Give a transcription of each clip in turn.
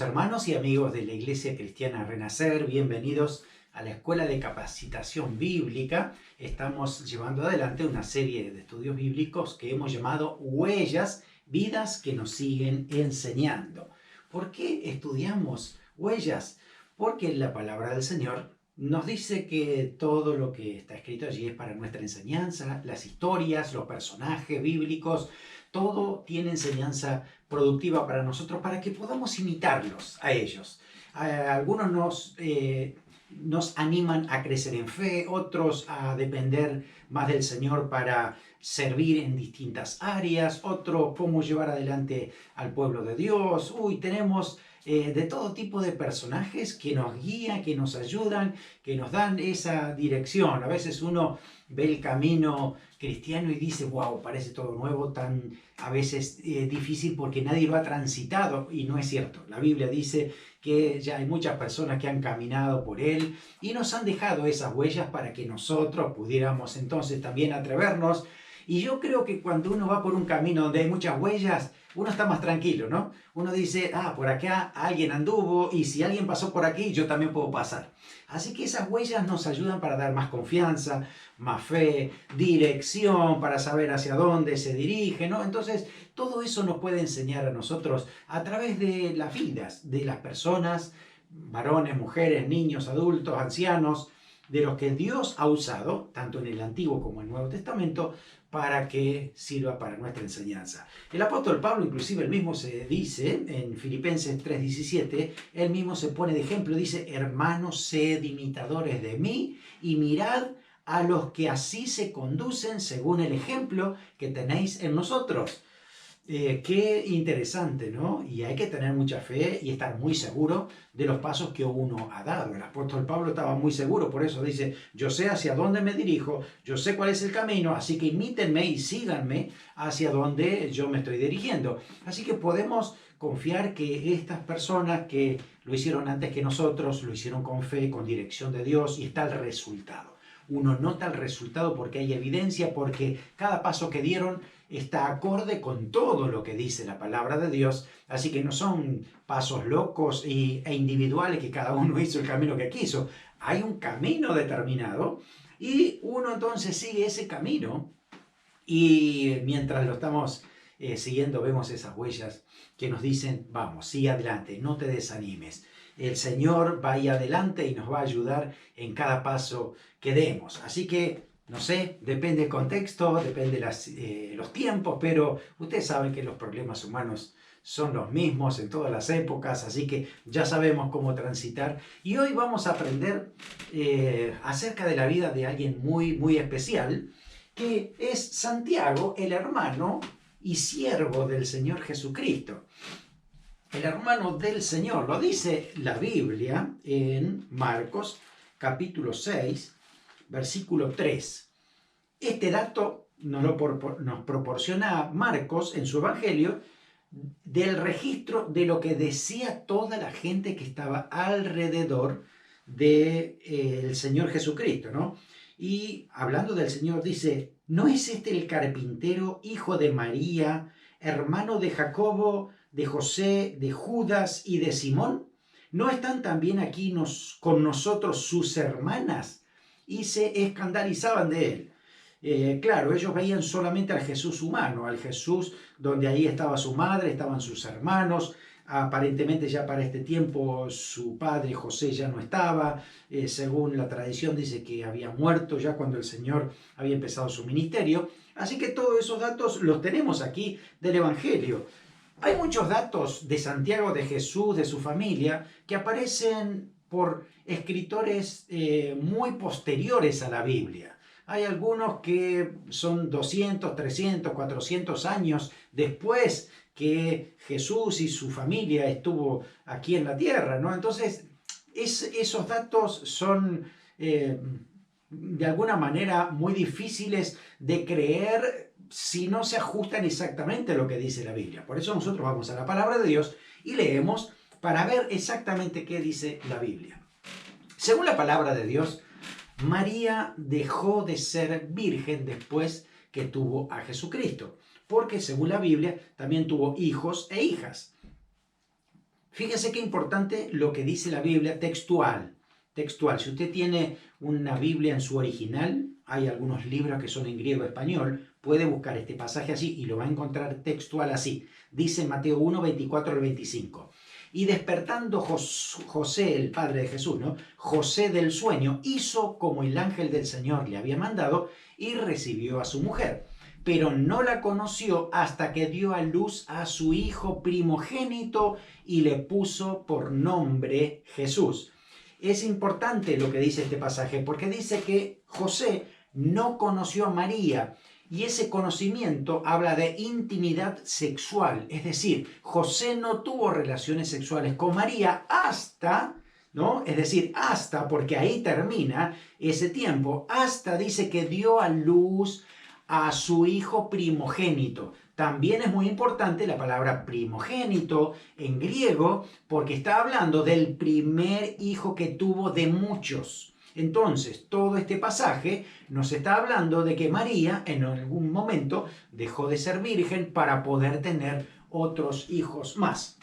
hermanos y amigos de la Iglesia Cristiana Renacer, bienvenidos a la Escuela de Capacitación Bíblica. Estamos llevando adelante una serie de estudios bíblicos que hemos llamado Huellas, vidas que nos siguen enseñando. ¿Por qué estudiamos huellas? Porque la palabra del Señor nos dice que todo lo que está escrito allí es para nuestra enseñanza, las historias, los personajes bíblicos, todo tiene enseñanza productiva para nosotros para que podamos imitarlos a ellos. Algunos nos animan a crecer en fe, otros a depender más del Señor para servir en distintas áreas, otros cómo llevar adelante al pueblo de Dios. Tenemos de todo tipo de personajes que nos guían, que nos ayudan, que nos dan esa dirección. A veces uno ve el camino cristiano y dice, wow, parece todo nuevo, tan a veces difícil porque nadie lo ha transitado, y no es cierto. La Biblia dice que ya hay muchas personas que han caminado por él y nos han dejado esas huellas para que nosotros pudiéramos entonces también atrevernos. Y yo creo que cuando uno va por un camino donde hay muchas huellas, uno está más tranquilo, ¿no? Uno dice, por acá alguien anduvo y si alguien pasó por aquí, yo también puedo pasar. Así que esas huellas nos ayudan para dar más confianza, más fe, dirección, para saber hacia dónde se dirige, ¿no? Entonces, todo eso nos puede enseñar a nosotros a través de las vidas de las personas, varones, mujeres, niños, adultos, ancianos, de los que Dios ha usado, tanto en el Antiguo como en el Nuevo Testamento, para que sirva para nuestra enseñanza. El apóstol Pablo, inclusive, él mismo se dice, en Filipenses 3:17, él mismo se pone de ejemplo, dice, hermanos, sed imitadores de mí y mirad a los que así se conducen según el ejemplo que tenéis en nosotros. Qué interesante, ¿no? Y hay que tener mucha fe y estar muy seguro de los pasos que uno ha dado. El apóstol Pablo estaba muy seguro, por eso dice, yo sé hacia dónde me dirijo, yo sé cuál es el camino, así que imítenme y síganme hacia donde yo me estoy dirigiendo. Así que podemos confiar que estas personas que lo hicieron antes que nosotros, lo hicieron con fe, con dirección de Dios, y está el resultado. Uno nota el resultado porque hay evidencia, porque cada paso que dieron está acorde con todo lo que dice la palabra de Dios, así que no son pasos locos e individuales que cada uno hizo el camino que quiso. Hay un camino determinado y uno entonces sigue ese camino y mientras lo estamos siguiendo vemos esas huellas que nos dicen, vamos, sigue adelante, no te desanimes. El Señor va ahí adelante y nos va a ayudar en cada paso que demos. Así que no sé, depende del contexto, depende los tiempos, pero ustedes saben que los problemas humanos son los mismos en todas las épocas, así que ya sabemos cómo transitar. Y hoy vamos a aprender acerca de la vida de alguien muy, muy especial, que es Santiago, el hermano y siervo del Señor Jesucristo. El hermano del Señor, lo dice la Biblia en Marcos capítulo 6, versículo 3. Este dato nos proporciona Marcos en su Evangelio del registro de lo que decía toda la gente que estaba alrededor del Señor Jesucristo, ¿no? Y hablando del Señor dice, ¿no es este el carpintero, hijo de María, hermano de Jacobo, de José, de Judas y de Simón? ¿No están también aquí con nosotros sus hermanas? Y se escandalizaban de él. Claro, ellos veían solamente al Jesús humano, al Jesús donde ahí estaba su madre, estaban sus hermanos. Aparentemente ya para este tiempo su padre José ya no estaba. Según la tradición dice que había muerto ya cuando el Señor había empezado su ministerio. Así que todos esos datos los tenemos aquí del Evangelio. Hay muchos datos de Santiago, de Jesús, de su familia, que aparecen por escritores muy posteriores a la Biblia. Hay algunos que son 200, 300, 400 años después que Jesús y su familia estuvo aquí en la tierra, ¿no? Entonces, esos datos son de alguna manera muy difíciles de creer si no se ajustan exactamente a lo que dice la Biblia. Por eso nosotros vamos a la palabra de Dios y leemos para ver exactamente qué dice la Biblia. Según la palabra de Dios, María dejó de ser virgen después que tuvo a Jesucristo, porque según la Biblia también tuvo hijos e hijas. Fíjese qué importante lo que dice la Biblia textual. Textual. Si usted tiene una Biblia en su original, hay algunos libros que son en griego español, puede buscar este pasaje así y lo va a encontrar textual así. Dice Mateo 1, 24 al 25. Y despertando José, el padre de Jesús, ¿no? José del sueño, hizo como el ángel del Señor le había mandado y recibió a su mujer. Pero no la conoció hasta que dio a luz a su hijo primogénito y le puso por nombre Jesús. Es importante lo que dice este pasaje porque dice que José no conoció a María y ese conocimiento habla de intimidad sexual. Es decir, José no tuvo relaciones sexuales con María hasta, ¿no? Es decir, hasta, porque ahí termina ese tiempo, hasta dice que dio a luz a su hijo primogénito. También es muy importante la palabra primogénito en griego porque está hablando del primer hijo que tuvo de muchos. Entonces, todo este pasaje nos está hablando de que María en algún momento dejó de ser virgen para poder tener otros hijos más.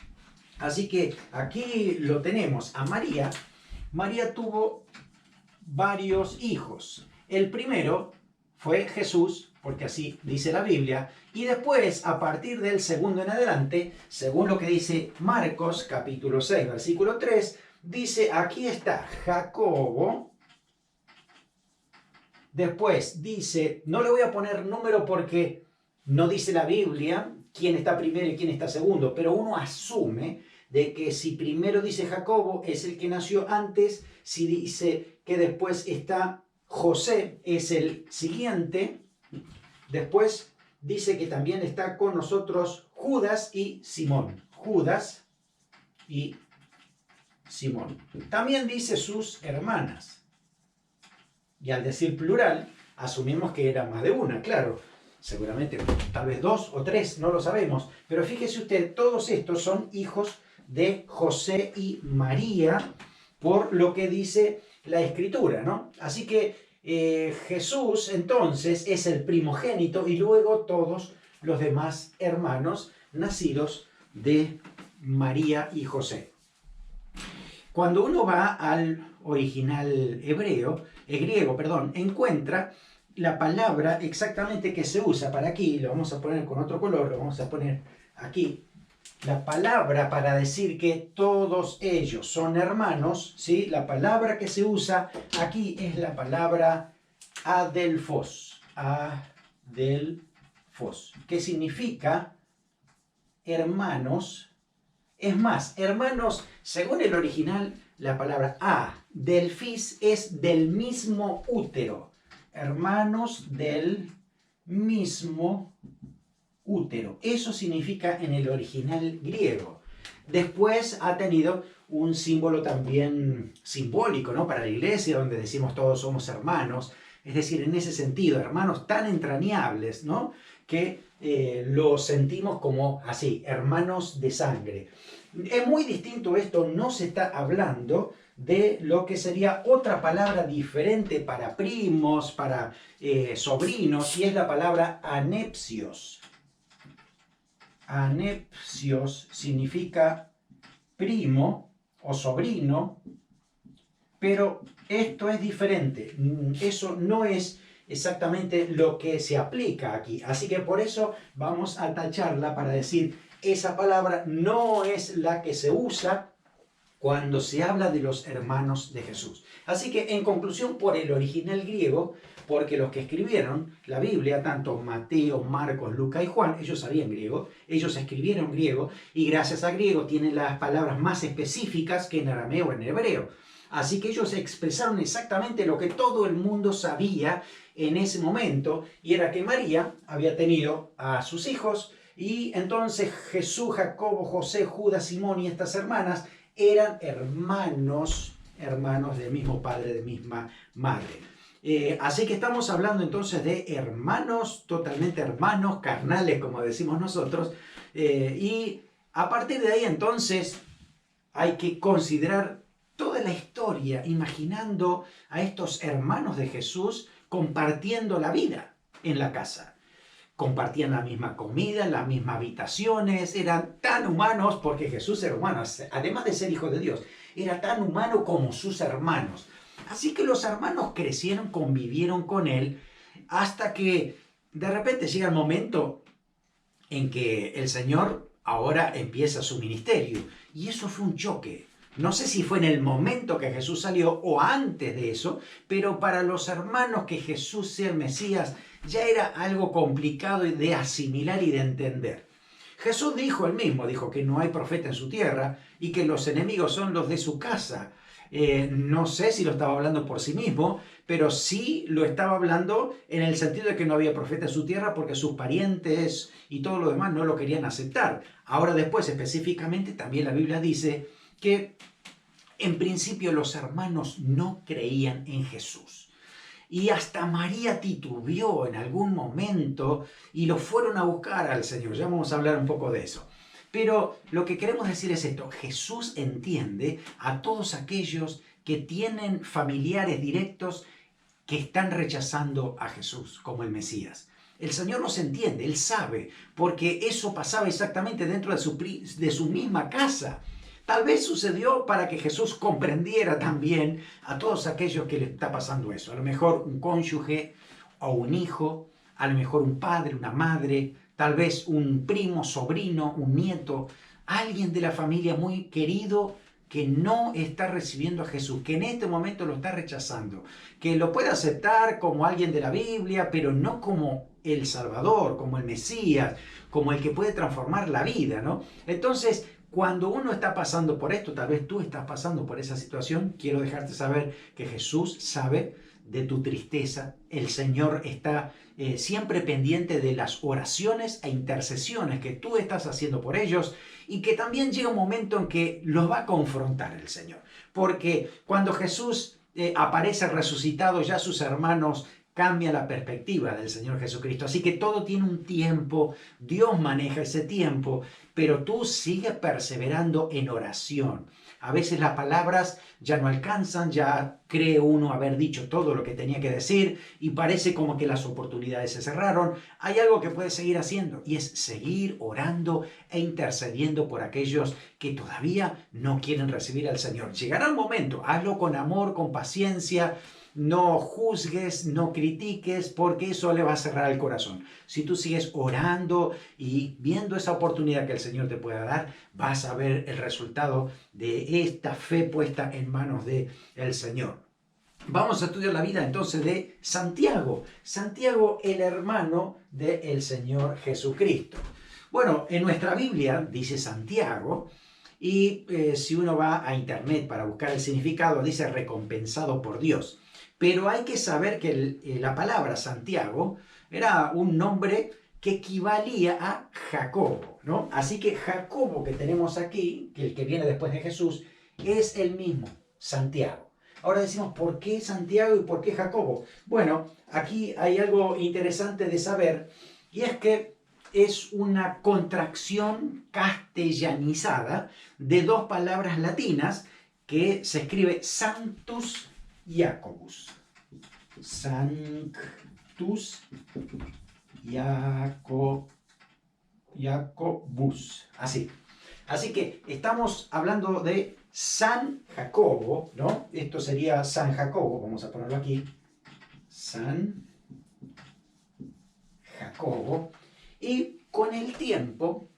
Así que aquí lo tenemos a María. María tuvo varios hijos. El primero fue Jesús, porque así dice la Biblia, y después, a partir del segundo en adelante, según lo que dice Marcos, capítulo 6, versículo 3, dice, aquí está Jacobo. Después dice, no le voy a poner número porque no dice la Biblia quién está primero y quién está segundo, pero uno asume de que si primero dice Jacobo es el que nació antes, si dice que después está José es el siguiente, después dice que también está con nosotros Judas y Simón. Judas y Simón. También dice sus hermanas. Y al decir plural, asumimos que era más de una, claro. Seguramente, tal vez 2 o 3, no lo sabemos. Pero fíjese usted, todos estos son hijos de José y María, por lo que dice la Escritura, ¿no? Así que Jesús, entonces, es el primogénito y luego todos los demás hermanos nacidos de María y José. Cuando uno va al original griego, encuentra la palabra exactamente que se usa para aquí, lo vamos a poner con otro color, lo vamos a poner aquí, la palabra para decir que todos ellos son hermanos, ¿sí? La palabra que se usa aquí es la palabra adelphos, adelphos, que significa hermanos. Es más, hermanos, según el original, la palabra adelphis es del mismo útero. Hermanos del mismo útero. Eso significa en el original griego. Después ha tenido un símbolo también simbólico, ¿no? Para la iglesia, donde decimos todos somos hermanos. Es decir, en ese sentido, hermanos tan entrañables, ¿no? Que los sentimos como así, hermanos de sangre. Es muy distinto esto, no se está hablando de lo que sería otra palabra diferente para primos, para sobrinos, y es la palabra anepsios. Anepsios significa primo o sobrino, pero esto es diferente. Eso no es exactamente lo que se aplica aquí. Así que por eso vamos a tacharla para decir esa palabra no es la que se usa cuando se habla de los hermanos de Jesús. Así que en conclusión, por el original griego, porque los que escribieron la Biblia, tanto Mateo, Marcos, Lucas y Juan, ellos sabían griego, ellos escribieron griego y gracias a griego tienen las palabras más específicas que en arameo o en hebreo. Así que ellos expresaron exactamente lo que todo el mundo sabía en ese momento y era que María había tenido a sus hijos y entonces Jesús, Jacobo, José, Judas, Simón y estas hermanas eran hermanos del mismo padre, de misma madre. Así que estamos hablando entonces de hermanos, totalmente hermanos, carnales, como decimos nosotros, y a partir de ahí entonces hay que considerar toda la historia, imaginando a estos hermanos de Jesús compartiendo la vida en la casa. compartían la misma comida, las mismas habitaciones, eran tan humanos porque Jesús era humano, además de ser hijo de Dios, era tan humano como sus hermanos. Así que los hermanos crecieron, convivieron con él, hasta que de repente llega el momento en que el Señor ahora empieza su ministerio. Y eso fue un choque. No sé si fue en el momento que Jesús salió o antes de eso, pero para los hermanos que Jesús sea el Mesías ya era algo complicado de asimilar y de entender. Jesús dijo él mismo, dijo que no hay profeta en su tierra y que los enemigos son los de su casa. No sé si lo estaba hablando por sí mismo, pero sí lo estaba hablando en el sentido de que no había profeta en su tierra porque sus parientes y todo lo demás no lo querían aceptar. Ahora después específicamente también la Biblia dice que en principio los hermanos no creían en Jesús. Y hasta María titubeó en algún momento y lo fueron a buscar al Señor. Ya vamos a hablar un poco de eso. Pero lo que queremos decir es esto: Jesús entiende a todos aquellos que tienen familiares directos que están rechazando a Jesús como el Mesías. El Señor los entiende, Él sabe, porque eso pasaba exactamente dentro de su misma casa. Tal vez sucedió para que Jesús comprendiera también a todos aquellos que le está pasando eso. A lo mejor un cónyuge o un hijo, a lo mejor un padre, una madre, tal vez un primo, sobrino, un nieto, alguien de la familia muy querido que no está recibiendo a Jesús, que en este momento lo está rechazando, que lo puede aceptar como alguien de la Biblia, pero no como el Salvador, como el Mesías, como el que puede transformar la vida, ¿no? Entonces, cuando uno está pasando por esto, tal vez tú estás pasando por esa situación, quiero dejarte saber que Jesús sabe de tu tristeza. El Señor está siempre pendiente de las oraciones e intercesiones que tú estás haciendo por ellos, y que también llega un momento en que los va a confrontar el Señor. Porque cuando Jesús aparece resucitado, ya sus hermanos cambia la perspectiva del Señor Jesucristo. Así que todo tiene un tiempo, Dios maneja ese tiempo, pero tú sigues perseverando en oración. A veces las palabras ya no alcanzan, ya cree uno haber dicho todo lo que tenía que decir y parece como que las oportunidades se cerraron. Hay algo que puedes seguir haciendo y es seguir orando e intercediendo por aquellos que todavía no quieren recibir al Señor. Llegará el momento, hazlo con amor, con paciencia. No juzgues, no critiques, porque eso le va a cerrar el corazón. Si tú sigues orando y viendo esa oportunidad que el Señor te pueda dar, vas a ver el resultado de esta fe puesta en manos del Señor. Vamos a estudiar la vida entonces de Santiago. Santiago, el hermano del Señor Jesucristo. Bueno, en nuestra Biblia dice Santiago. Y si uno va a internet para buscar el significado, dice recompensado por Dios. Pero hay que saber que la palabra Santiago era un nombre que equivalía a Jacobo, ¿no? Así que Jacobo que tenemos aquí, que el que viene después de Jesús, es el mismo, Santiago. Ahora decimos, ¿por qué Santiago y por qué Jacobo? Bueno, aquí hay algo interesante de saber, y es que es una contracción castellanizada de dos palabras latinas que se escribe Sanctus Jacobus. Sanctus Jacobus. Así. Así que estamos hablando de San Jacobo, ¿no? Esto sería San Jacobo, vamos a ponerlo aquí. San Jacobo. Y con el tiempo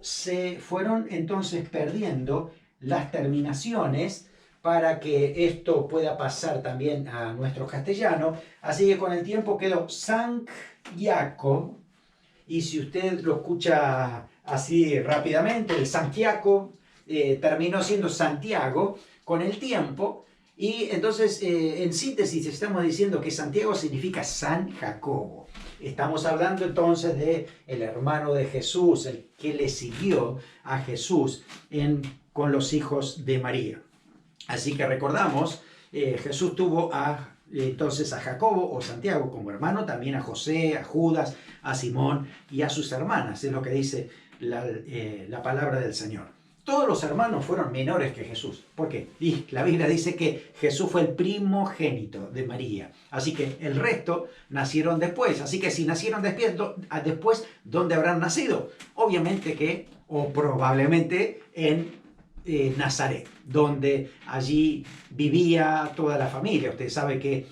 se fueron entonces perdiendo las terminaciones para que esto pueda pasar también a nuestro castellano. Así que con el tiempo quedó San Jacob, y si usted lo escucha así rápidamente, el Santiago terminó siendo Santiago con el tiempo. Y entonces, en síntesis, estamos diciendo que Santiago significa San Jacobo. Estamos hablando entonces de el hermano de Jesús, el que le siguió a Jesús con los hijos de María. Así que recordamos, Jesús tuvo entonces a Jacobo o Santiago como hermano, también a José, a Judas, a Simón y a sus hermanas. Es lo que dice la palabra del Señor. todos los hermanos fueron menores que Jesús. ¿Por qué? Y la Biblia dice que Jesús fue el primogénito de María. Así que el resto nacieron después. Así que si nacieron después, ¿dónde habrán nacido? Obviamente que, o probablemente en Nazaret, donde allí vivía toda la familia. Usted sabe que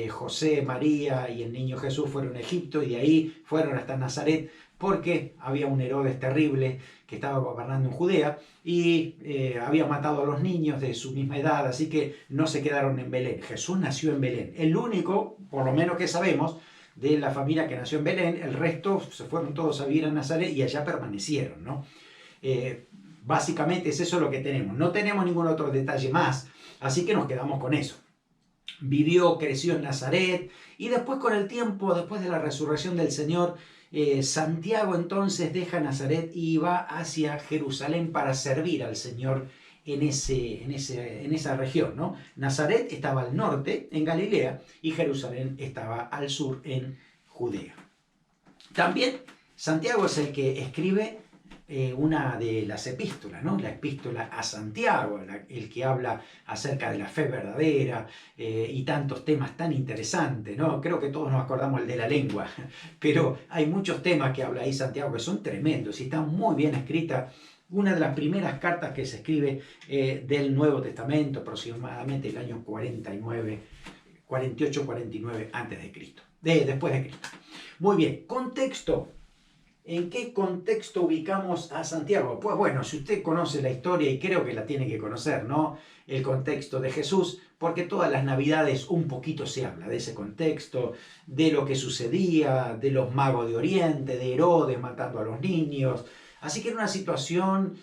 José, María y el niño Jesús fueron a Egipto y de ahí fueron hasta Nazaret, porque había un Herodes terrible que estaba gobernando en Judea y había matado a los niños de su misma edad, así que no se quedaron en Belén. Jesús nació en Belén. El único, por lo menos que sabemos, de la familia que nació en Belén, el resto se fueron todos a vivir a Nazaret y allá permanecieron, ¿no? Básicamente es eso lo que tenemos. No tenemos ningún otro detalle más, así que nos quedamos con eso. Vivió, creció en Nazaret y después con el tiempo, después de la resurrección del Señor, Santiago entonces deja Nazaret y va hacia Jerusalén para servir al Señor en esa región, ¿no? Nazaret estaba al norte, en Galilea, y Jerusalén estaba al sur, en Judea. También Santiago es el que escribe una de las epístolas, ¿no? La epístola a Santiago, el que habla acerca de la fe verdadera y tantos temas tan interesantes, ¿no? Creo que todos nos acordamos el de la lengua, pero hay muchos temas que habla ahí Santiago que son tremendos y están muy bien escritas. Una de las primeras cartas que se escribe del Nuevo Testamento, aproximadamente el año 48-49 antes de Cristo, después de Cristo. Muy bien, contexto. ¿En qué contexto ubicamos a Santiago? Pues bueno, si usted conoce la historia, y creo que la tiene que conocer, ¿no? El contexto de Jesús, porque todas las Navidades un poquito se habla de ese contexto, de lo que sucedía, de los magos de Oriente, de Herodes matando a los niños. Así que era una situación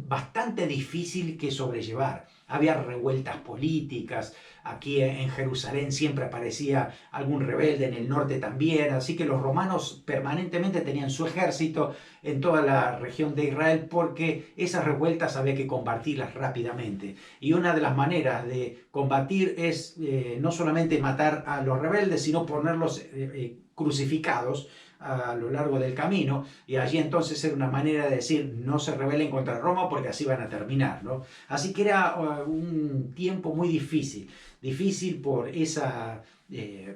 bastante difícil que sobrellevar. Había revueltas políticas, aquí en Jerusalén siempre aparecía algún rebelde, en el norte también, así que los romanos permanentemente tenían su ejército en toda la región de Israel porque esas revueltas había que combatirlas rápidamente. Y una de las maneras de combatir es no solamente matar a los rebeldes, sino ponerlos crucificados a lo largo del camino, y allí entonces era una manera de decir no se rebelen contra Roma porque así van a terminar, ¿no? Así que era un tiempo muy difícil por esa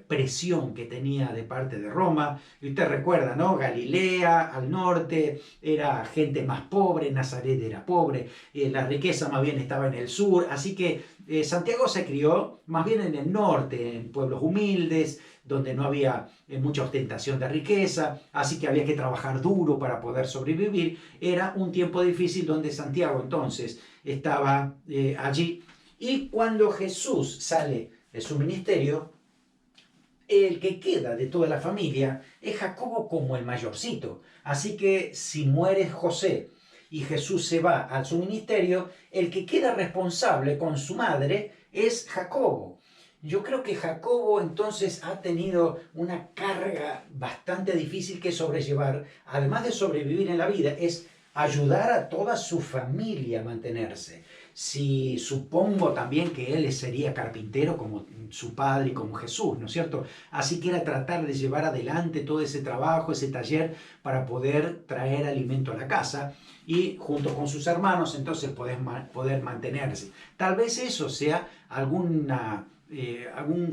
presión que tenía de parte de Roma. Y usted recuerda, ¿no? Galilea al norte era gente más pobre, Nazaret era pobre, la riqueza más bien estaba en el sur, así que Santiago se crió más bien en el norte, en pueblos humildes, donde no había mucha ostentación de riqueza, así que había que trabajar duro para poder sobrevivir. Era un tiempo difícil donde Santiago entonces estaba allí. Y cuando Jesús sale de su ministerio, el que queda de toda la familia es Jacobo como el mayorcito. Así que si muere José y Jesús se va a su ministerio, el que queda responsable con su madre es Jacobo. Yo creo que Jacobo entonces ha tenido una carga bastante difícil que sobrellevar. Además de sobrevivir en la vida, es ayudar a toda su familia a mantenerse. Si supongo también que él sería carpintero como su padre y como Jesús, ¿no es cierto? Así que era tratar de llevar adelante todo ese trabajo, ese taller, para poder traer alimento a la casa y junto con sus hermanos entonces poder mantenerse. Tal vez eso sea algún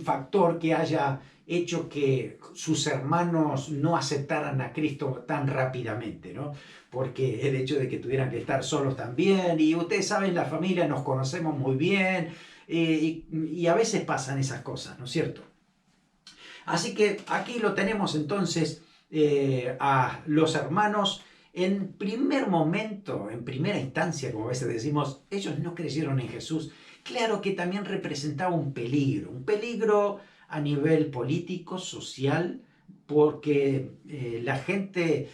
factor que haya hecho que sus hermanos no aceptaran a Cristo tan rápidamente, ¿no? Porque el hecho de que tuvieran que estar solos también, y ustedes saben, la familia nos conocemos muy bien, y a veces pasan esas cosas, ¿no es cierto? Así que aquí lo tenemos entonces a los hermanos. En primer momento, en primera instancia, como a veces decimos, ellos no creyeron en Jesús. Claro que también representaba un peligro a nivel político, social, porque la gente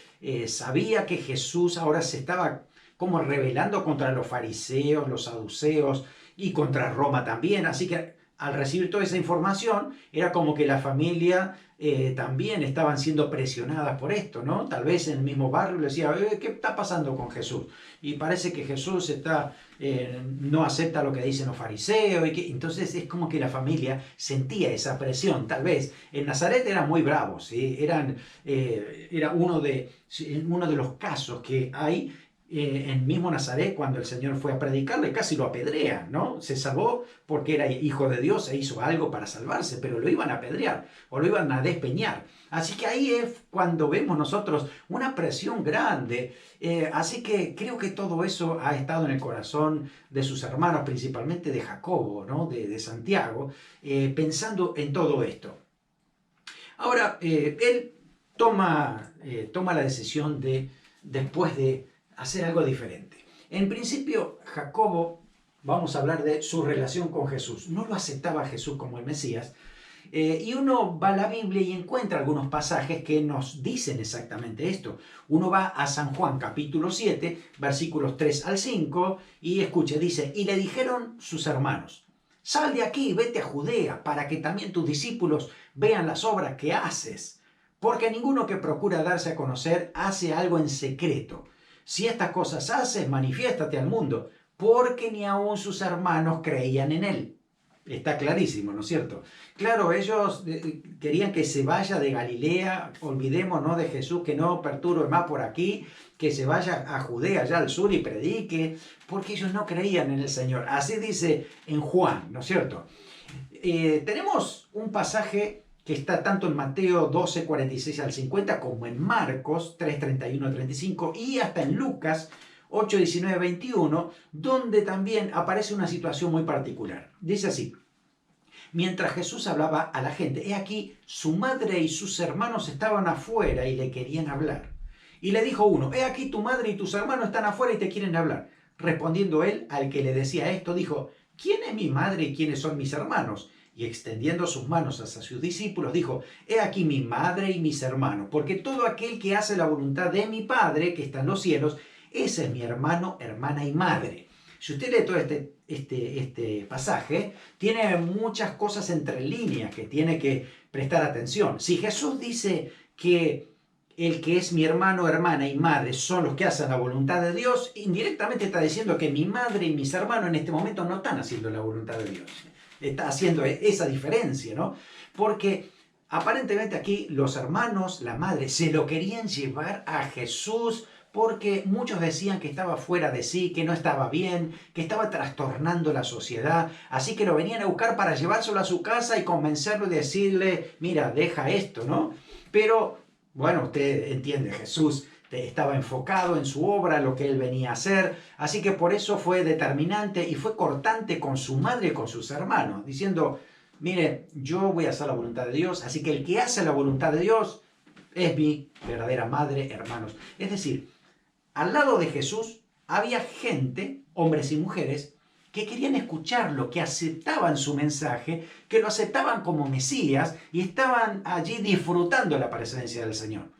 sabía que Jesús ahora se estaba como rebelando contra los fariseos, los saduceos y contra Roma también. Así que al recibir toda esa información, era como que la familia también estaban siendo presionadas por esto, ¿no? Tal vez en el mismo barrio le decía, ¿qué está pasando con Jesús? Y parece que Jesús no acepta lo que dicen los fariseos, entonces es como que la familia sentía esa presión. Tal vez en Nazaret eran muy bravos, ¿sí? Era uno de los casos que hay en mismo Nazaret, cuando el Señor fue a predicarle, casi lo apedrean, ¿no? Se salvó porque era hijo de Dios e hizo algo para salvarse, pero lo iban a apedrear o lo iban a despeñar. Así que ahí es cuando vemos nosotros una presión grande. Así que creo que todo eso ha estado en el corazón de sus hermanos, principalmente de Jacobo, ¿no? De Santiago, pensando en todo esto. Ahora, él toma la decisión después de hacer algo diferente. En principio, Jacobo, vamos a hablar de su relación con Jesús. No lo aceptaba a Jesús como el Mesías. Y uno va a la Biblia y encuentra algunos pasajes que nos dicen exactamente esto. Uno va a San Juan capítulo 7, versículos 3 al 5, y escuche, dice, y le dijeron sus hermanos, sal de aquí y vete a Judea, para que también tus discípulos vean las obras que haces. Porque ninguno que procura darse a conocer hace algo en secreto. Si estas cosas haces, manifiéstate al mundo, porque ni aun sus hermanos creían en él. Está clarísimo, ¿no es cierto? Claro, ellos querían que se vaya de Galilea, olvidémonos de Jesús, que no perturbe más por aquí, que se vaya a Judea, allá al sur, y predique, porque ellos no creían en el Señor. Así dice en Juan, ¿no es cierto? Tenemos un pasaje que está tanto en Mateo 12, 46 al 50, como en Marcos 3, 31 al 35, y hasta en Lucas 8, 19, 21, donde también aparece una situación muy particular. Dice así, mientras Jesús hablaba a la gente, he aquí, su madre y sus hermanos estaban afuera y le querían hablar. Y le dijo uno, he aquí tu madre y tus hermanos están afuera y te quieren hablar. Respondiendo él al que le decía esto, dijo, ¿quién es mi madre y quiénes son mis hermanos? Y extendiendo sus manos hacia sus discípulos, dijo, he aquí mi madre y mis hermanos, porque todo aquel que hace la voluntad de mi Padre, que está en los cielos, ese es mi hermano, hermana y madre. Si usted lee todo este pasaje, tiene muchas cosas entre líneas que tiene que prestar atención. Si Jesús dice que el que es mi hermano, hermana y madre son los que hacen la voluntad de Dios, indirectamente está diciendo que mi madre y mis hermanos en este momento no están haciendo la voluntad de Dios. Está haciendo esa diferencia, ¿no? Porque aparentemente aquí los hermanos, la madre, se lo querían llevar a Jesús porque muchos decían que estaba fuera de sí, que no estaba bien, que estaba trastornando la sociedad, así que lo venían a buscar para llevárselo a su casa y convencerlo y decirle, mira, deja esto, ¿no? Pero, bueno, usted entiende, Jesús estaba enfocado en su obra, lo que él venía a hacer, así que por eso fue determinante y fue cortante con su madre y con sus hermanos, diciendo, mire, yo voy a hacer la voluntad de Dios, así que el que hace la voluntad de Dios es mi verdadera madre, hermanos. Es decir, al lado de Jesús había gente, hombres y mujeres, que querían escucharlo, que aceptaban su mensaje, que lo aceptaban como Mesías y estaban allí disfrutando la presencia del Señor.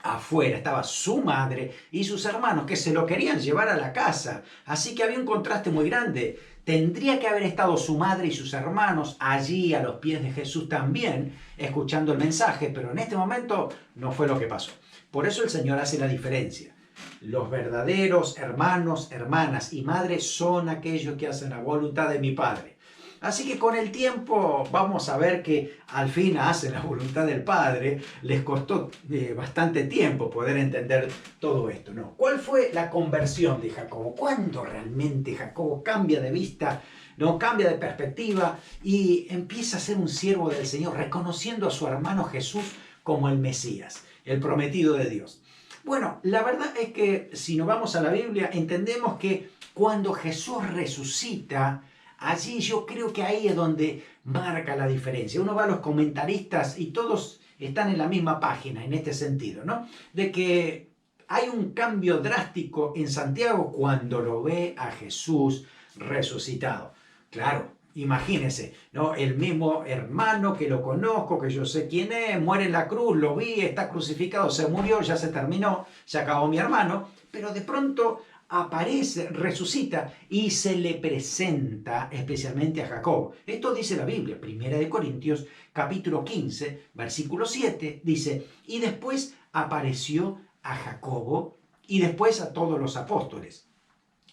Afuera estaba su madre y sus hermanos que se lo querían llevar a la casa. Así que había un contraste muy grande. Tendría que haber estado su madre y sus hermanos allí a los pies de Jesús también, escuchando el mensaje, pero en este momento no fue lo que pasó. Por eso el Señor hace la diferencia. Los verdaderos hermanos, hermanas y madres son aquellos que hacen la voluntad de mi Padre. Así que con el tiempo vamos a ver que al fin hacen la voluntad del Padre. Les costó bastante tiempo poder entender todo esto, ¿no? ¿Cuál fue la conversión de Jacobo? ¿Cuándo realmente Jacobo cambia de vista, no cambia de perspectiva y empieza a ser un siervo del Señor, reconociendo a su hermano Jesús como el Mesías, el prometido de Dios? Bueno, la verdad es que si nos vamos a la Biblia, entendemos que cuando Jesús resucita, allí yo creo que ahí es donde marca la diferencia. Uno va a los comentaristas y todos están en la misma página en este sentido, ¿no? De que hay un cambio drástico en Santiago cuando lo ve a Jesús resucitado. Claro, imagínense, ¿no? El mismo hermano que lo conozco, que yo sé quién es, muere en la cruz, lo vi, está crucificado, se murió, ya se terminó, se acabó mi hermano, pero de pronto aparece, resucita y se le presenta especialmente a Jacob. Esto dice la Biblia, 1 Corintios capítulo 15, versículo 7, dice, y después apareció a Jacobo y después a todos los apóstoles.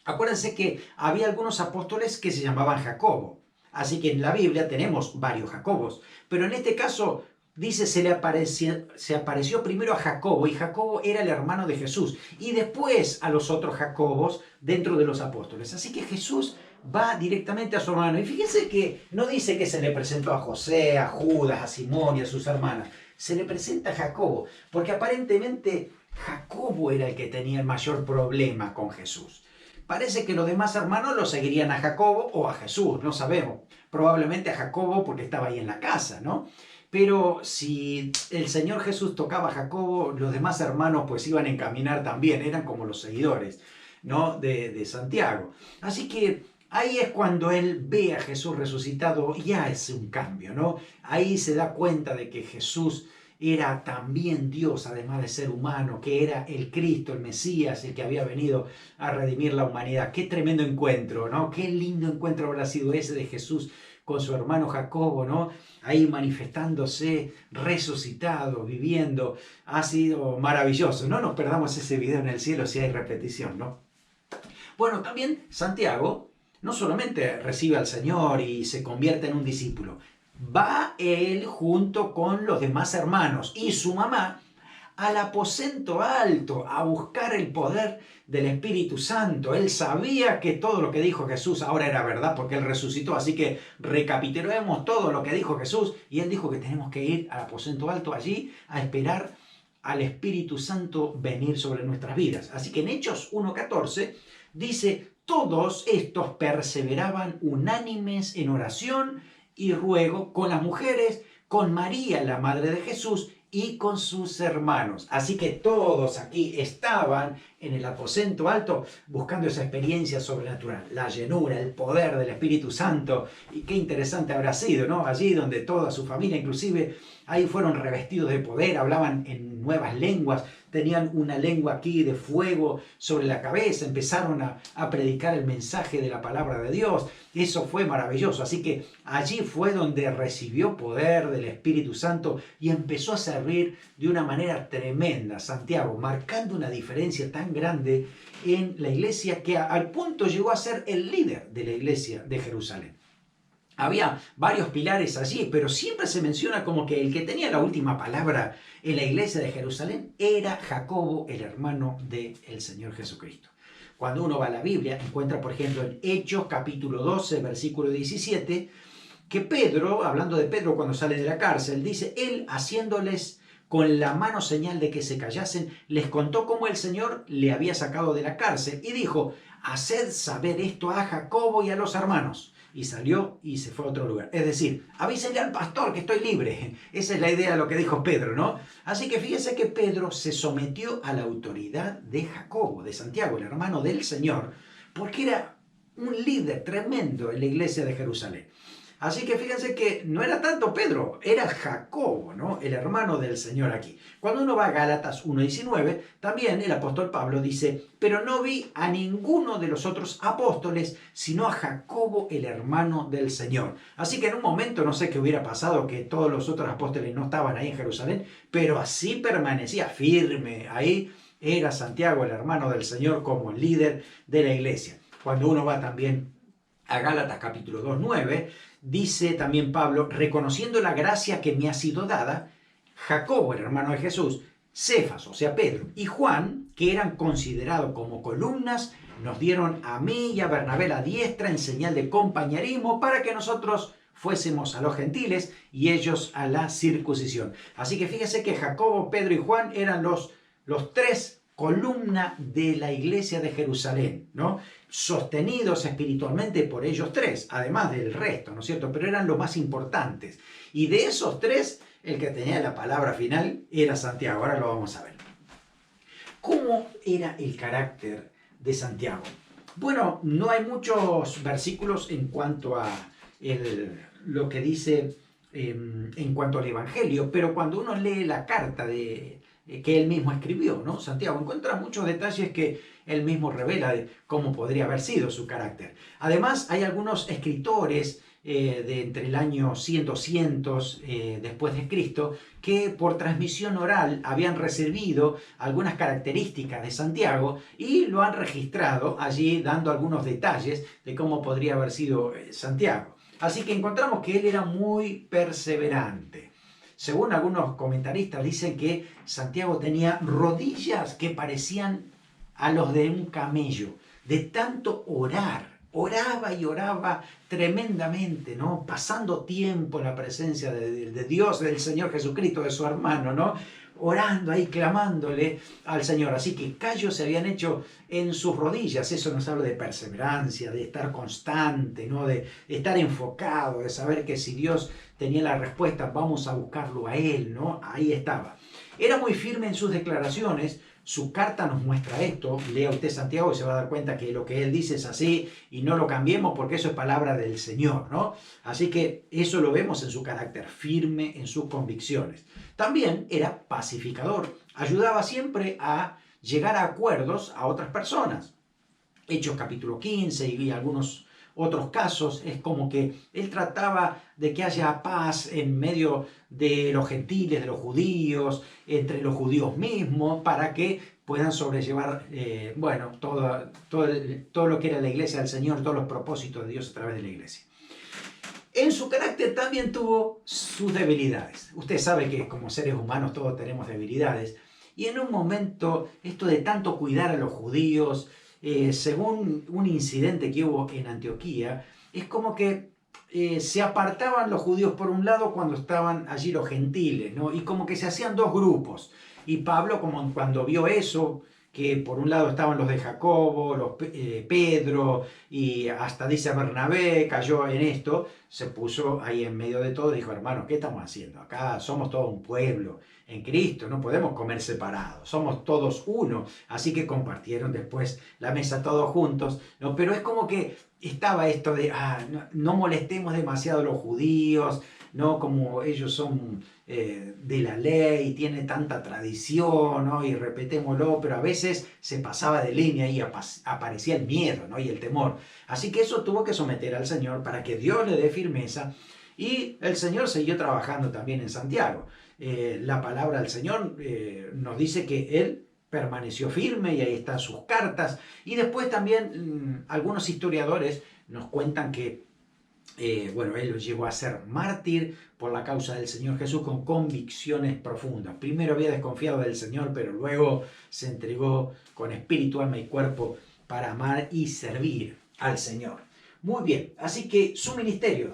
Acuérdense que había algunos apóstoles que se llamaban Jacobo, así que en la Biblia tenemos varios Jacobos, pero en este caso dice, se apareció primero a Jacobo, y Jacobo era el hermano de Jesús, y después a los otros Jacobos dentro de los apóstoles. Así que Jesús va directamente a su hermano. Y fíjense que no dice que se le presentó a José, a Judas, a Simón y a sus hermanas. Se le presenta a Jacobo, porque aparentemente Jacobo era el que tenía el mayor problema con Jesús. Parece que los demás hermanos lo seguirían a Jacobo o a Jesús, no sabemos. Probablemente a Jacobo porque estaba ahí en la casa, ¿no? Pero si el Señor Jesús tocaba a Jacobo, los demás hermanos pues iban a encaminar también, eran como los seguidores, ¿no? de Santiago. Así que ahí es cuando él ve a Jesús resucitado, ya es un cambio, ¿no? Ahí se da cuenta de que Jesús era también Dios, además de ser humano, que era el Cristo, el Mesías, el que había venido a redimir la humanidad. Qué tremendo encuentro, ¿no? Qué lindo encuentro habrá sido ese de Jesús con su hermano Jacobo, ¿no? Ahí manifestándose, resucitado, viviendo. Ha sido maravilloso. No nos perdamos ese video en el cielo si hay repetición, ¿no? Bueno, también Santiago no solamente recibe al Señor y se convierte en un discípulo, va él junto con los demás hermanos y su mamá al aposento alto a buscar el poder del Espíritu Santo. Él sabía que todo lo que dijo Jesús ahora era verdad porque él resucitó, así que recapitulemos todo lo que dijo Jesús y él dijo que tenemos que ir al aposento alto allí a esperar al Espíritu Santo venir sobre nuestras vidas. Así que en Hechos 1:14 dice, todos estos perseveraban unánimes en oración y ruego con las mujeres, con María, la madre de Jesús, y con sus hermanos. Así que todos aquí estaban en el aposento alto buscando esa experiencia sobrenatural, la llenura, el poder del Espíritu Santo. Y qué interesante habrá sido, ¿no? Allí donde toda su familia, inclusive, ahí fueron revestidos de poder, hablaban en nuevas lenguas, tenían una lengua aquí de fuego sobre la cabeza, empezaron a predicar el mensaje de la palabra de Dios. Eso fue maravilloso. Así que allí fue donde recibió poder del Espíritu Santo y empezó a servir de una manera tremenda, Santiago, marcando una diferencia tan grande en la iglesia que al punto llegó a ser el líder de la iglesia de Jerusalén. Había varios pilares allí, pero siempre se menciona como que el que tenía la última palabra en la iglesia de Jerusalén era Jacobo, el hermano del Señor Jesucristo. Cuando uno va a la Biblia, encuentra, por ejemplo, en Hechos capítulo 12, versículo 17, que Pedro, hablando de Pedro cuando sale de la cárcel, dice, él haciéndoles con la mano señal de que se callasen, les contó cómo el Señor le había sacado de la cárcel y dijo, haced saber esto a Jacobo y a los hermanos. Y salió y se fue a otro lugar. Es decir, avísenle al pastor que estoy libre. Esa es la idea de lo que dijo Pedro, ¿no? Así que fíjese que Pedro se sometió a la autoridad de Jacobo, de Santiago, el hermano del Señor, porque era un líder tremendo en la iglesia de Jerusalén. Así que fíjense que no era tanto Pedro, era Jacobo, ¿no? El hermano del Señor aquí. Cuando uno va a Gálatas 1:19, también el apóstol Pablo dice, pero no vi a ninguno de los otros apóstoles, sino a Jacobo, el hermano del Señor. Así que en un momento, no sé qué hubiera pasado, que todos los otros apóstoles no estaban ahí en Jerusalén, pero así permanecía firme. Ahí era Santiago, el hermano del Señor, como líder de la iglesia. Cuando uno va también a Gálatas capítulo 2:9, dice también Pablo, reconociendo la gracia que me ha sido dada, Jacobo, el hermano de Jesús, Cefas, o sea Pedro, y Juan, que eran considerados como columnas, nos dieron a mí y a Bernabé la diestra en señal de compañerismo para que nosotros fuésemos a los gentiles y ellos a la circuncisión. Así que fíjese que Jacobo, Pedro y Juan eran los tres columnas de la iglesia de Jerusalén, ¿no? Sostenidos espiritualmente por ellos tres, además del resto, ¿no es cierto? Pero eran los más importantes. Y de esos tres, el que tenía la palabra final era Santiago. Ahora lo vamos a ver. ¿Cómo era el carácter de Santiago? Bueno, no hay muchos versículos en cuanto a lo que dice en cuanto al Evangelio, pero cuando uno lee la carta que él mismo escribió, ¿no? Santiago, encuentra muchos detalles que él mismo revela de cómo podría haber sido su carácter. Además, hay algunos escritores de entre el año 100 200 después de Cristo que por transmisión oral habían recibido algunas características de Santiago y lo han registrado allí dando algunos detalles de cómo podría haber sido Santiago. Así que encontramos que él era muy perseverante. Según algunos comentaristas dicen que Santiago tenía rodillas que parecían a los de un camello, de tanto orar. Oraba y oraba tremendamente, ¿no? Pasando tiempo en la presencia de Dios, del Señor Jesucristo, de su hermano, ¿no? Orando ahí, clamándole al Señor. Así que callos se habían hecho en sus rodillas. Eso nos habla de perseverancia, de estar constante, ¿no? De estar enfocado, de saber que si Dios tenía la respuesta, vamos a buscarlo a Él, ¿no? Ahí estaba. Era muy firme en sus declaraciones. Su carta nos muestra esto. Lea usted Santiago y se va a dar cuenta que lo que él dice es así y no lo cambiemos porque eso es palabra del Señor, ¿no? Así que eso lo vemos en su carácter firme, en sus convicciones. También era pacificador. Ayudaba siempre a llegar a acuerdos a otras personas. Hechos capítulo 15 y algunos otros casos, es como que él trataba de que haya paz en medio de los gentiles, de los judíos, entre los judíos mismos, para que puedan sobrellevar, todo lo que era la iglesia del Señor, todos los propósitos de Dios a través de la iglesia. En su carácter también tuvo sus debilidades. Usted sabe que como seres humanos todos tenemos debilidades. Y en un momento, esto de tanto cuidar a los judíos, según un incidente que hubo en Antioquía, es como que se apartaban los judíos por un lado cuando estaban allí los gentiles, ¿no? Y como que se hacían dos grupos. Y Pablo, como cuando vio eso, que por un lado estaban los de Jacobo, Pedro, y hasta dice Bernabé, cayó en esto, se puso ahí en medio de todo y dijo, hermano, ¿qué estamos haciendo? Acá somos todo un pueblo en Cristo, no podemos comer separados, somos todos uno. Así que compartieron después la mesa todos juntos, ¿no? Pero es como que estaba esto de, no molestemos demasiado a los judíos, ¿no? Como ellos son de la ley, tiene tanta tradición, ¿no? Y repetémoslo, pero a veces se pasaba de línea y aparecía el miedo, ¿no? Y el temor. Así que eso tuvo que someter al Señor para que Dios le dé firmeza y el Señor siguió trabajando también en Santiago. La palabra del Señor nos dice que Él permaneció firme y ahí están sus cartas. Y después también algunos historiadores nos cuentan que él lo llegó a ser mártir por la causa del Señor Jesús con convicciones profundas. Primero había desconfiado del Señor, pero luego se entregó con espíritu, alma y cuerpo para amar y servir al Señor. Muy bien, así que su ministerio,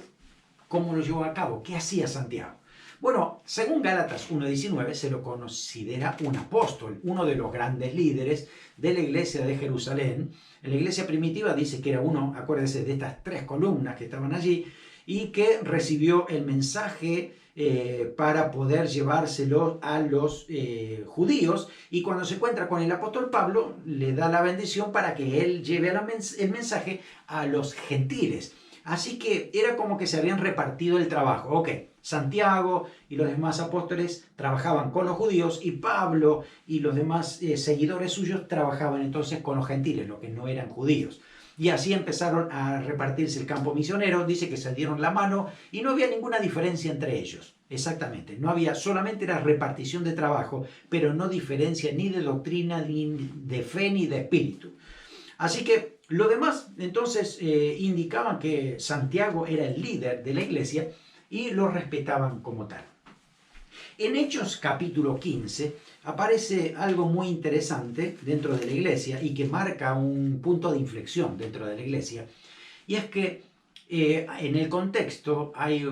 ¿cómo lo llevó a cabo? ¿Qué hacía Santiago? Bueno, según Gálatas 1:19 se lo considera un apóstol, uno de los grandes líderes de la iglesia de Jerusalén. En la iglesia primitiva dice que era uno, acuérdense, de estas 3 columnas que estaban allí, y que recibió el mensaje para poder llevárselo a los judíos, y cuando se encuentra con el apóstol Pablo, le da la bendición para que él lleve el mensaje a los gentiles. Así que era como que se habían repartido el trabajo. Ok, Santiago y los demás apóstoles trabajaban con los judíos y Pablo y los demás seguidores suyos trabajaban entonces con los gentiles, los que no eran judíos. Y así empezaron a repartirse el campo misionero. Dice que se dieron la mano y no había ninguna diferencia entre ellos. Exactamente, no había, solamente era repartición de trabajo, pero no diferencia ni de doctrina, ni de fe, ni de espíritu. Así que lo demás entonces indicaban que Santiago era el líder de la iglesia y lo respetaban como tal. En Hechos capítulo 15 aparece algo muy interesante dentro de la iglesia y que marca un punto de inflexión dentro de la iglesia, y es que en el contexto hay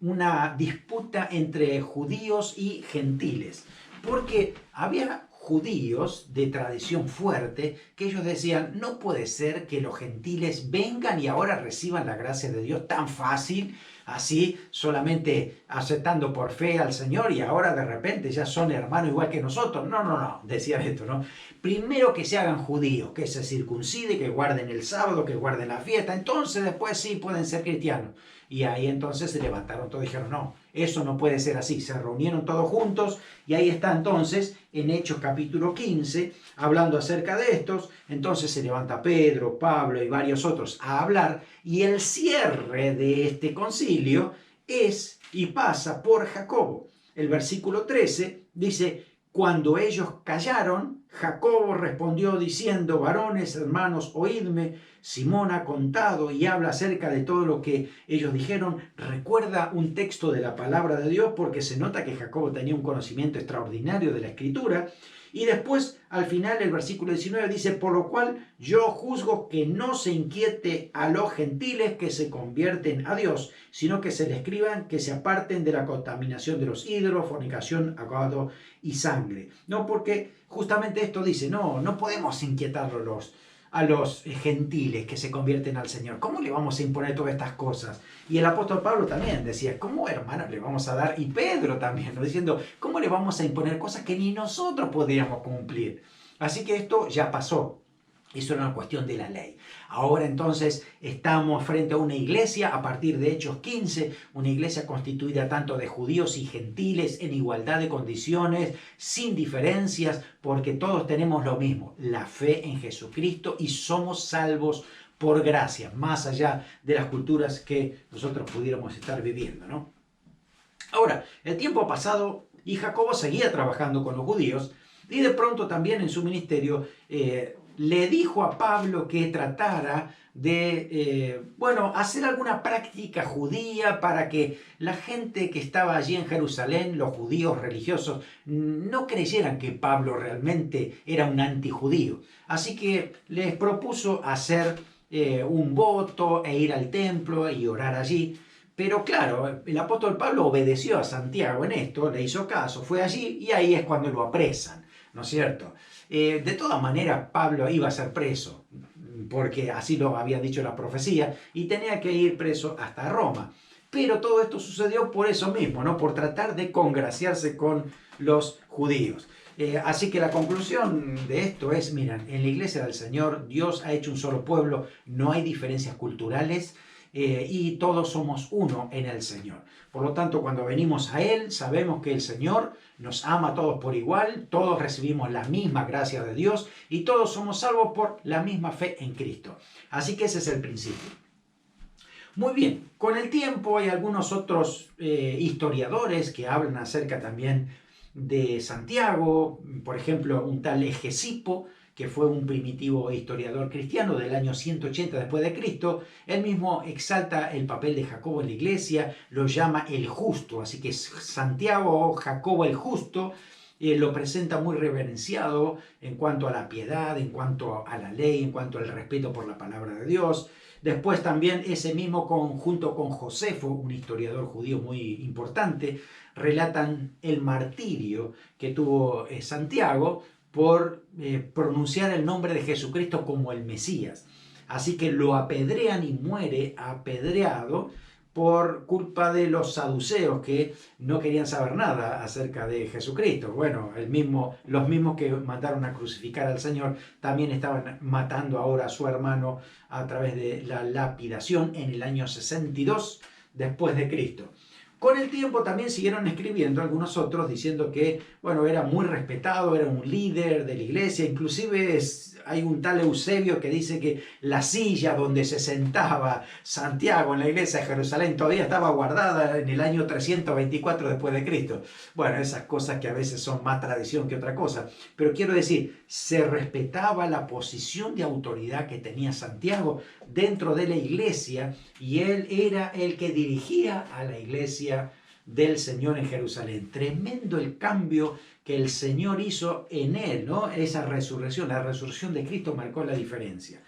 una disputa entre judíos y gentiles, porque había judíos de tradición fuerte que ellos decían, no puede ser que los gentiles vengan y ahora reciban la gracia de Dios tan fácil, así solamente aceptando por fe al Señor y ahora de repente ya son hermanos igual que nosotros. No, decían esto, ¿no? Primero que se hagan judíos, que se circunciden, que guarden el sábado, que guarden la fiesta, entonces después sí pueden ser cristianos. Y ahí entonces se levantaron todos y dijeron, no, eso no puede ser así. Se reunieron todos juntos y ahí está entonces en Hechos capítulo 15, hablando acerca de estos. Entonces se levanta Pedro, Pablo y varios otros a hablar, y el cierre de este concilio es y pasa por Jacobo. El versículo 13 dice, cuando ellos callaron, Jacobo respondió diciendo: varones, hermanos, oídme. Simón ha contado y habla acerca de todo lo que ellos dijeron. Recuerda un texto de la palabra de Dios, porque se nota que Jacobo tenía un conocimiento extraordinario de la Escritura. Y después, al final, el versículo 19 dice: por lo cual yo juzgo que no se inquiete a los gentiles que se convierten a Dios, sino que se les escriban que se aparten de la contaminación de los ídolos, fornicación, ahogado y sangre. No, porque justamente esto dice: no podemos inquietar a los gentiles que se convierten al Señor. ¿Cómo le vamos a imponer todas estas cosas? Y el apóstol Pablo también decía: ¿cómo, hermanos, le vamos a dar? Y Pedro también, ¿no? Diciendo: ¿cómo le vamos a imponer cosas que ni nosotros podríamos cumplir? Así que esto ya pasó. Eso era una cuestión de la ley. Ahora entonces estamos frente a una iglesia a partir de Hechos 15, una iglesia constituida tanto de judíos y gentiles en igualdad de condiciones, sin diferencias, porque todos tenemos lo mismo, la fe en Jesucristo, y somos salvos por gracia, más allá de las culturas que nosotros pudiéramos estar viviendo, ¿no? Ahora, el tiempo ha pasado y Jacobo seguía trabajando con los judíos, y de pronto también en su ministerio le dijo a Pablo que tratara de, hacer alguna práctica judía para que la gente que estaba allí en Jerusalén, los judíos religiosos, no creyeran que Pablo realmente era un antijudío. Así que les propuso hacer un voto e ir al templo y orar allí. Pero claro, el apóstol Pablo obedeció a Santiago en esto, le hizo caso, fue allí y ahí es cuando lo apresan, ¿no es cierto? De todas maneras, Pablo iba a ser preso, porque así lo había dicho la profecía, y tenía que ir preso hasta Roma. Pero todo esto sucedió por eso mismo, ¿no? Por tratar de congraciarse con los judíos. Así que la conclusión de esto es: miren, en la iglesia del Señor Dios ha hecho un solo pueblo, no hay diferencias culturales, y todos somos uno en el Señor. Por lo tanto, cuando venimos a Él, sabemos que el Señor nos ama a todos por igual, todos recibimos la misma gracia de Dios y todos somos salvos por la misma fe en Cristo. Así que ese es el principio. Muy bien, con el tiempo hay algunos otros historiadores que hablan acerca también de Santiago, por ejemplo, un tal Hegesipo, que fue un primitivo historiador cristiano del año 180 después de Cristo. Él mismo exalta el papel de Jacobo en la iglesia, lo llama el justo, así que Santiago, Jacobo el justo, lo presenta muy reverenciado en cuanto a la piedad, en cuanto a la ley, en cuanto al respeto por la palabra de Dios. Después también ese mismo junto con Josefo, un historiador judío muy importante, relatan el martirio que tuvo Santiago por pronunciar el nombre de Jesucristo como el Mesías. Así que lo apedrean y muere apedreado por culpa de los saduceos, que no querían saber nada acerca de Jesucristo. Bueno, los mismos que mandaron a crucificar al Señor también estaban matando ahora a su hermano a través de la lapidación en el año 62 después de Cristo. Con el tiempo también siguieron escribiendo algunos otros diciendo que, era muy respetado, era un líder de la iglesia. Inclusive hay un tal Eusebio que dice que la silla donde se sentaba Santiago en la iglesia de Jerusalén todavía estaba guardada en el año 324 después de Cristo. Bueno, esas cosas que a veces son más tradición que otra cosa. Pero quiero decir, se respetaba la posición de autoridad que tenía Santiago dentro de la iglesia, y él era el que dirigía a la iglesia del Señor en Jerusalén. Tremendo el cambio que el Señor hizo en él, ¿no? Esa resurrección, la resurrección de Cristo marcó la diferencia.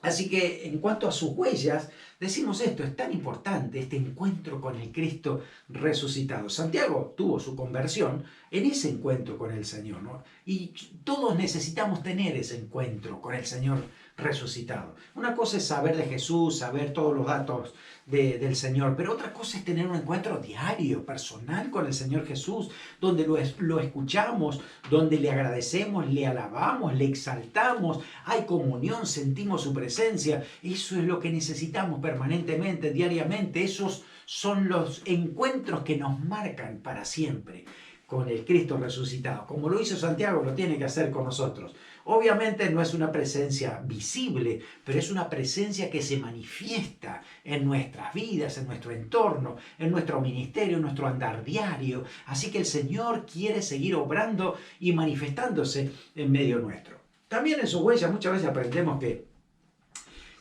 Así que en cuanto a sus huellas, decimos esto: es tan importante este encuentro con el Cristo resucitado. Santiago tuvo su conversión en ese encuentro con el Señor, ¿no? Y todos necesitamos tener ese encuentro con el Señor resucitado. Una cosa es saber de Jesús, saber todos los datos del Señor, pero otra cosa es tener un encuentro diario, personal con el Señor Jesús, donde lo escuchamos, donde le agradecemos, le alabamos, le exaltamos, hay comunión, sentimos su presencia. Eso es lo que necesitamos permanentemente, diariamente. Esos son los encuentros que nos marcan para siempre. con el Cristo resucitado. Como lo hizo Santiago, lo tiene que hacer con nosotros. Obviamente no es una presencia visible, pero es una presencia que se manifiesta en nuestras vidas, en nuestro entorno, en nuestro ministerio, en nuestro andar diario. Así que el Señor quiere seguir obrando y manifestándose en medio nuestro. También en su huella muchas veces aprendemos que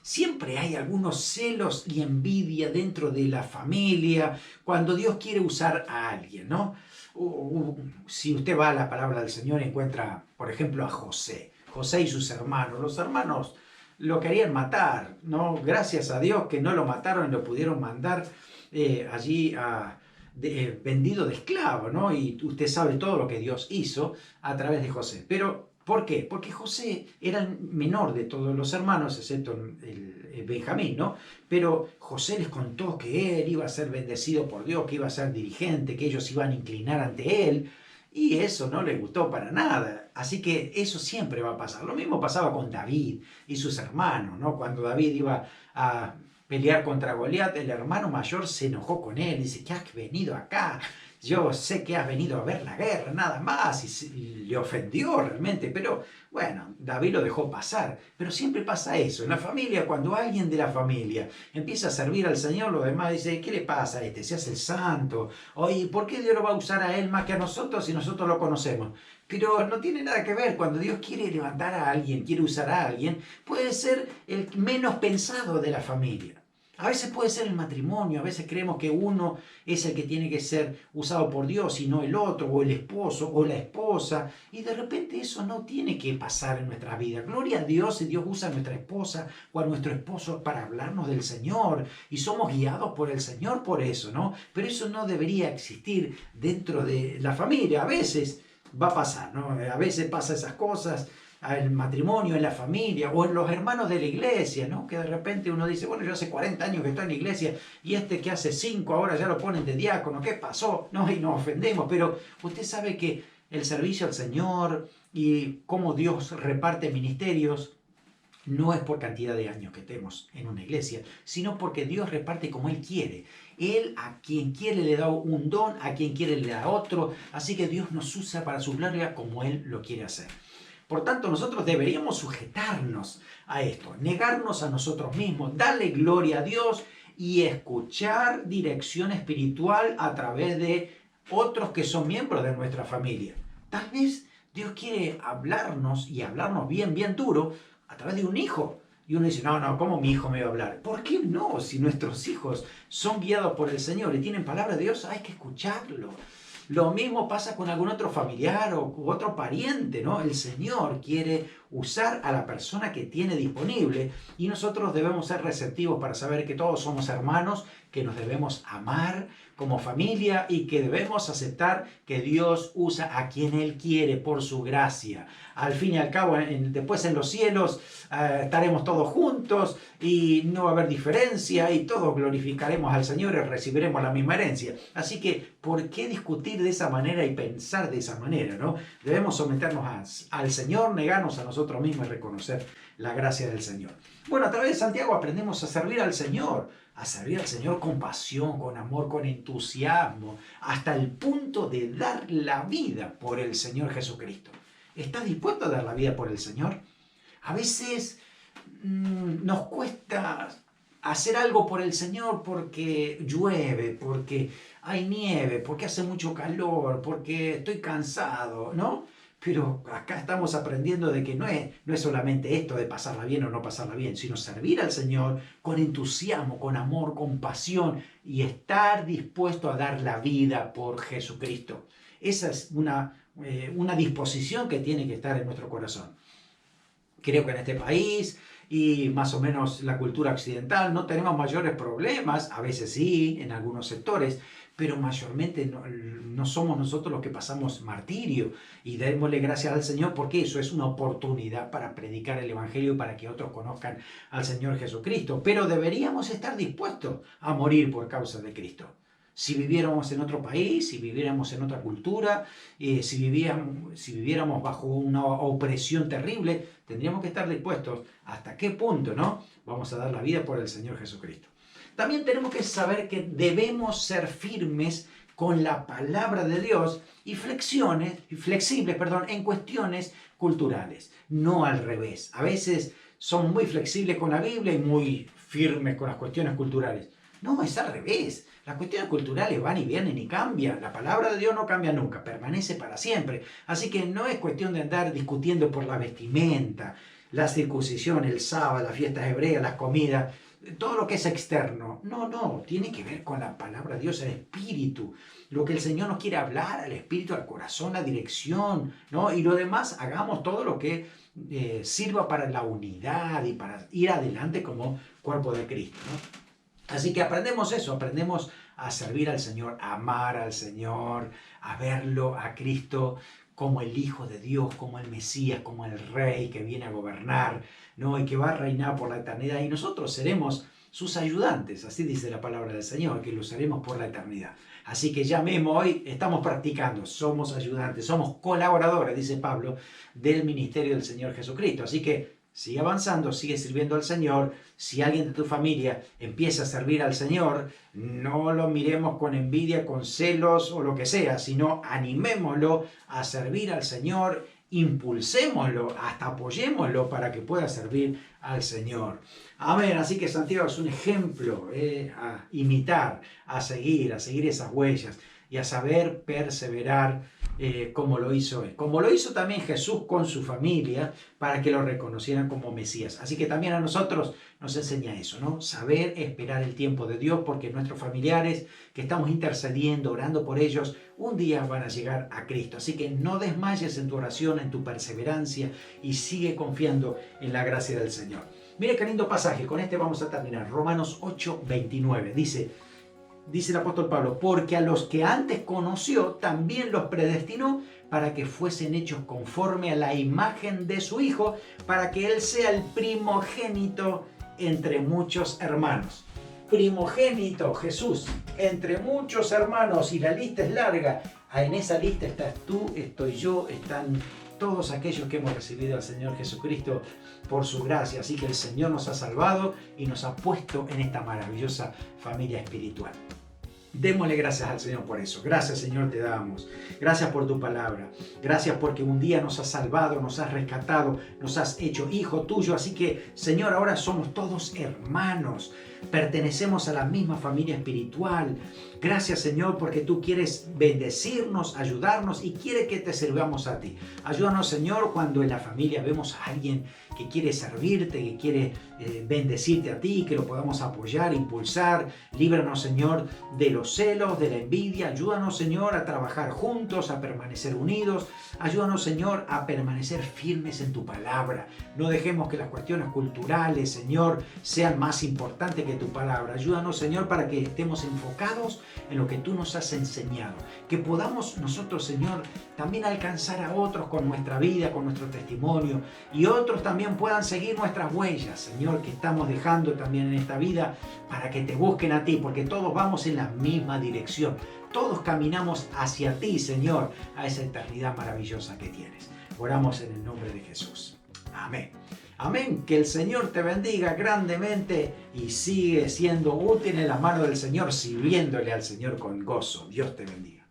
siempre hay algunos celos y envidia dentro de la familia cuando Dios quiere usar a alguien, ¿no? Si usted va a la palabra del Señor, encuentra, por ejemplo, a José. José y sus hermanos. Los hermanos lo querían matar, ¿no? Gracias a Dios que no lo mataron y lo pudieron mandar allí vendido de esclavo, ¿no? Y usted sabe todo lo que Dios hizo a través de José. Pero ¿por qué? Porque José era el menor de todos los hermanos, excepto el Benjamín, ¿no? Pero José les contó que él iba a ser bendecido por Dios, que iba a ser dirigente, que ellos iban a inclinar ante él, y eso no le gustó para nada. Así que eso siempre va a pasar. Lo mismo pasaba con David y sus hermanos, ¿no? Cuando David iba a pelear contra Goliat, el hermano mayor se enojó con él, dice, ¿qué has venido acá? Yo sé que has venido a ver la guerra, nada más, y le ofendió realmente, pero bueno, David lo dejó pasar. Pero siempre pasa eso, en la familia, cuando alguien de la familia empieza a servir al Señor, los demás dicen, ¿qué le pasa a este? Se hace el santo, oye, ¿por qué Dios lo va a usar a él más que a nosotros si nosotros lo conocemos? Pero no tiene nada que ver, cuando Dios quiere levantar a alguien, quiere usar a alguien, puede ser el menos pensado de la familia. A veces puede ser el matrimonio, a veces creemos que uno es el que tiene que ser usado por Dios y no el otro, o el esposo o la esposa, y de repente eso no tiene que pasar en nuestra vida. Gloria a Dios si Dios usa a nuestra esposa o a nuestro esposo para hablarnos del Señor, y somos guiados por el Señor por eso, ¿no? Pero eso no debería existir dentro de la familia. A veces va a pasar, ¿no? A veces pasa esas cosas, el matrimonio, en la familia o en los hermanos de la iglesia, ¿no? Que de repente uno dice, bueno, yo hace 40 años que estoy en la iglesia y este que hace 5 ahora ya lo ponen de diácono, ¿qué pasó? No, y nos ofendemos, pero usted sabe que el servicio al Señor y cómo Dios reparte ministerios no es por cantidad de años que estemos en una iglesia, sino porque Dios reparte como Él quiere. Él a quien quiere le da un don, a quien quiere le da otro, así que Dios nos usa para su gloria como Él lo quiere hacer. Por tanto, nosotros deberíamos sujetarnos a esto, negarnos a nosotros mismos, darle gloria a Dios y escuchar dirección espiritual a través de otros que son miembros de nuestra familia. Tal vez Dios quiere hablarnos y hablarnos bien, bien duro a través de un hijo. Y uno dice, no, ¿cómo mi hijo me va a hablar? ¿Por qué no? Si nuestros hijos son guiados por el Señor y tienen palabra de Dios, hay que escucharlo. Lo mismo pasa con algún otro familiar o otro pariente, ¿no? El Señor quiere usar a la persona que tiene disponible y nosotros debemos ser receptivos para saber que todos somos hermanos, que nos debemos amar como familia y que debemos aceptar que Dios usa a quien Él quiere por su gracia. Al fin y al cabo, después en los cielos estaremos todos juntos y no va a haber diferencia y todos glorificaremos al Señor y recibiremos la misma herencia. Así que, ¿por qué discutir de esa manera y pensar de esa manera, ¿no? Debemos someternos al Señor, negarnos a nosotros mismos y reconocer la gracia del Señor. Bueno, a través de Santiago aprendemos a servir al Señor con pasión, con amor, con entusiasmo, hasta el punto de dar la vida por el Señor Jesucristo. ¿Estás dispuesto a dar la vida por el Señor? A veces nos cuesta hacer algo por el Señor porque llueve, porque hay nieve, porque hace mucho calor, porque estoy cansado, ¿no? Pero acá estamos aprendiendo de que no es solamente esto de pasarla bien o no pasarla bien, sino servir al Señor con entusiasmo, con amor, con pasión y estar dispuesto a dar la vida por Jesucristo. Esa es una disposición que tiene que estar en nuestro corazón. Creo que en este país y más o menos la cultura occidental no tenemos mayores problemas, a veces sí, en algunos sectores, pero mayormente no somos nosotros los que pasamos martirio y démosle gracias al Señor porque eso es una oportunidad para predicar el Evangelio y para que otros conozcan al Señor Jesucristo. Pero deberíamos estar dispuestos a morir por causa de Cristo. Si viviéramos en otro país, si viviéramos en otra cultura, si viviéramos bajo una opresión terrible, tendríamos que estar dispuestos hasta qué punto, ¿no? Vamos a dar la vida por el Señor Jesucristo. También tenemos que saber que debemos ser firmes con la palabra de Dios y flexibles, en cuestiones culturales, no al revés. A veces son muy flexibles con la Biblia y muy firmes con las cuestiones culturales. No, es al revés. Las cuestiones culturales van y vienen y cambian. La palabra de Dios no cambia nunca, permanece para siempre. Así que no es cuestión de andar discutiendo por la vestimenta, la circuncisión, el sábado, las fiestas hebreas, las comidas, todo lo que es externo. No, tiene que ver con la palabra de Dios, el espíritu. Lo que el Señor nos quiere hablar, al espíritu, al corazón, la dirección, ¿no? Y lo demás, hagamos todo lo que sirva para la unidad y para ir adelante como cuerpo de Cristo, ¿no? Así que aprendemos eso, aprendemos a servir al Señor, a amar al Señor, a verlo a Cristo como el Hijo de Dios, como el Mesías, como el Rey que viene a gobernar, ¿no? Y que va a reinar por la eternidad. Y nosotros seremos sus ayudantes, así dice la palabra del Señor, que los haremos por la eternidad. Así que ya mismo hoy estamos practicando, somos ayudantes, somos colaboradores, dice Pablo, del ministerio del Señor Jesucristo. Así que sigue avanzando, sigue sirviendo al Señor. Si alguien de tu familia empieza a servir al Señor, no lo miremos con envidia, con celos o lo que sea, sino animémoslo a servir al Señor, impulsémoslo, hasta apoyémoslo para que pueda servir al Señor. Amén. Así que Santiago es un ejemplo a imitar, a seguir esas huellas y a saber perseverar como lo hizo él. Como lo hizo también Jesús con su familia para que lo reconocieran como Mesías. Así que también a nosotros nos enseña eso, ¿no? Saber esperar el tiempo de Dios, porque nuestros familiares que estamos intercediendo, orando por ellos, un día van a llegar a Cristo. Así que no desmayes en tu oración, en tu perseverancia y sigue confiando en la gracia del Señor. Mire qué lindo pasaje, con este vamos a terminar. Romanos 8:29 dice el apóstol Pablo, porque a los que antes conoció también los predestinó para que fuesen hechos conforme a la imagen de su Hijo, para que Él sea el primogénito entre muchos hermanos. Primogénito, Jesús, entre muchos hermanos, y la lista es larga. En esa lista estás tú, estoy yo, están todos aquellos que hemos recibido al Señor Jesucristo por su gracia. Así que el Señor nos ha salvado y nos ha puesto en esta maravillosa familia espiritual. Démosle gracias al Señor por eso. Gracias, Señor, te damos. Gracias por tu palabra. Gracias porque un día nos has salvado, nos has rescatado, nos has hecho hijo tuyo. Así que, Señor, ahora somos todos hermanos. Pertenecemos a la misma familia espiritual. Gracias, Señor, porque tú quieres bendecirnos, ayudarnos y quieres que te sirvamos a ti. Ayúdanos, Señor, cuando en la familia vemos a alguien que quiere servirte, que quiere bendecirte a ti, que lo podamos apoyar, impulsar. Líbranos, Señor, de los celos, de la envidia. Ayúdanos, Señor, a trabajar juntos, a permanecer unidos. Ayúdanos, Señor, a permanecer firmes en tu palabra. No dejemos que las cuestiones culturales, Señor, sean más importantes que tu palabra. Ayúdanos, Señor, para que estemos enfocados en lo que tú nos has enseñado. Que podamos nosotros, Señor, también alcanzar a otros con nuestra vida, con nuestro testimonio, y otros también puedan seguir nuestras huellas, Señor, que estamos dejando también en esta vida para que te busquen a ti, porque todos vamos en la misma dirección. Todos caminamos hacia ti, Señor, a esa eternidad maravillosa que tienes. Oramos en el nombre de Jesús. Amén. Amén. Que el Señor te bendiga grandemente y sigue siendo útil en la mano del Señor, sirviéndole al Señor con gozo. Dios te bendiga.